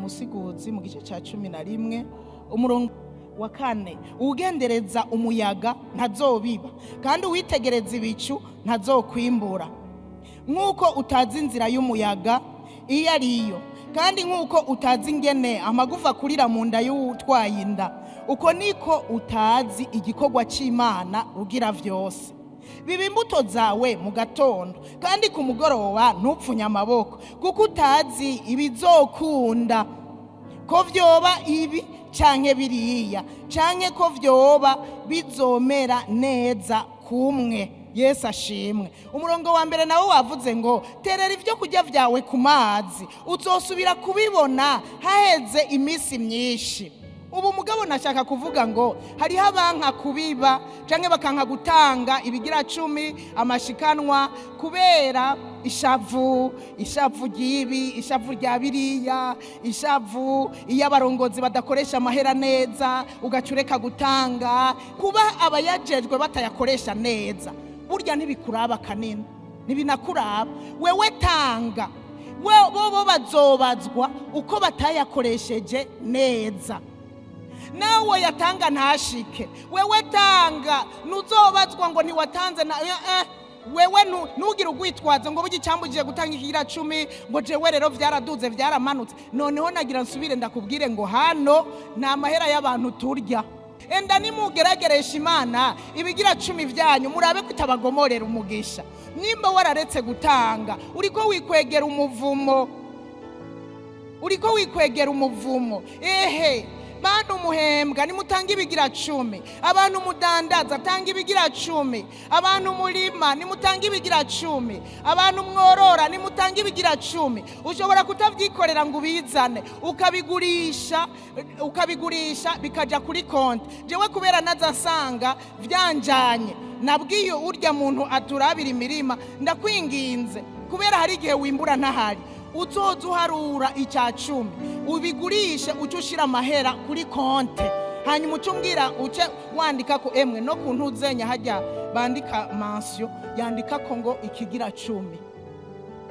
Umusiguzi mu gice ca 11 umurongo wa 4, ugendereza umuyaga ntazobiba kandi uwitegereza ibicu ntazokwimbura. Nk'uko utazi inzira y'umuyaga iyo ariyo, kandi nk'uko utazi ingene amagufa akurira mu nda y'utwaye inda, uko niko utazi igikorwa c'Imana rugira vyose. Biba imbuto zawe mu gatondo, kandi ku mugoroba ntupfunye amaboko, kuko utazi ibizokunda ko vyoba ibi canke biriya, canke ko vyoba bizomera neza kumwe. Yesu ashimwe. Umurongo wa mbere nawo wavuze ngo terera ivyo kurya vyawe ku mazi, uzosubira kubibona haheze imisi myinshi. Ubu mugabo nashaka kuvuga ngo hariho abanka kubiba canke bakanka gutanga ibigira 10 amashikanwa kubera ishavu ryibi, ishavu rya biriya, ishavu iyo abarongozi badakoresha amahera neza ugacureka gutanga, kuba abayajejwe batayakoresha neza. Burya ntibikuraba kanini, ntibinakuraba. Wewe tanga, bo bazobazwa uko batayakoresheje neza. Nawe yatanga ntashike, wewe tanga nuzobazwa ngo ntiwatanze na wewe nugira ugwitwaza ngo bugi cyambujije gutanga ikigira 10 ngo jewe rero vyaraduze vyaramanutse. Noneho nagira nsubire ndakubwire ngo hano nta mahera y'abantu turya. Enda nimugerageresha Imana ibigira 10 vyanyu murabe kutabagomorera umugisha. Nimba wararetse gutanga uriko wikwegera umuvumo, ehe bantu muhembwa nimutanga ibigira 10, abantu mudandaza tanga ibigira 10, abantu mulima nimutanga ibigira 10, abantu mworora nimutanga ibigira 10. Ushobora kutavyikorera ngo ubizane ukabigurisha bikaja kuri konti. Jewe kubera nazasanga vyanjanye, nabwiye urya muntu aturabira imirima, ndakwinginze kubera hari igihe wimbura ntahari, uzoza uharura icya 10 ubigurishe ucushira amahera kuri konte, hanyuma ucumbwira uce wandika ko emwe no kuntuzenya hajya bandika mansiyo yandika ko ngo ikigira 10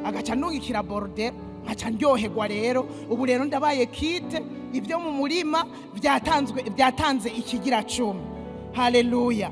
agaca nugikira border nkaca ndyoherwa. Rero ubu rero ndabaye kite ibyo mu murima byatanze ikigira 10. Haleluya.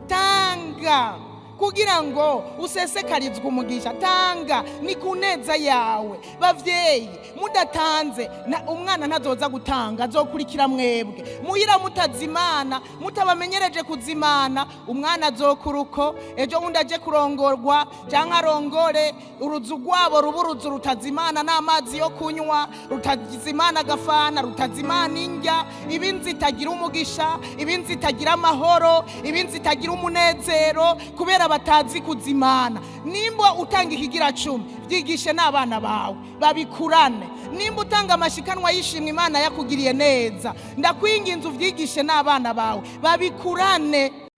Tanga kugira ngo usesekarizwe umugisha. Tanga ni kuneza yawe. Bavyeyi mudatanze umwana ntazoza gutanga, azokurikira mwebwe. Muhira mutazimana, mutabamenyereje kuzimana, umwana azokuruko ejo wundi aje kurongorwa canke arongore uruzu rwabo ruburuzu rutazimana n'amazi yo kunywa, rutazimana gafana, rutazimana indya, ibinzi tagira umugisha, ibinzi tagira amahoro, ibinzi tagira umunezero kubera batazi kuzimana. Nimba utanga ikigira 10 vyigishe n'abana bawe babikurane. Nimba utanga amashikanwa yishimwe Imana yakugiriye neza, ndakwinginze uvyigishe n'abana bawe babikurane.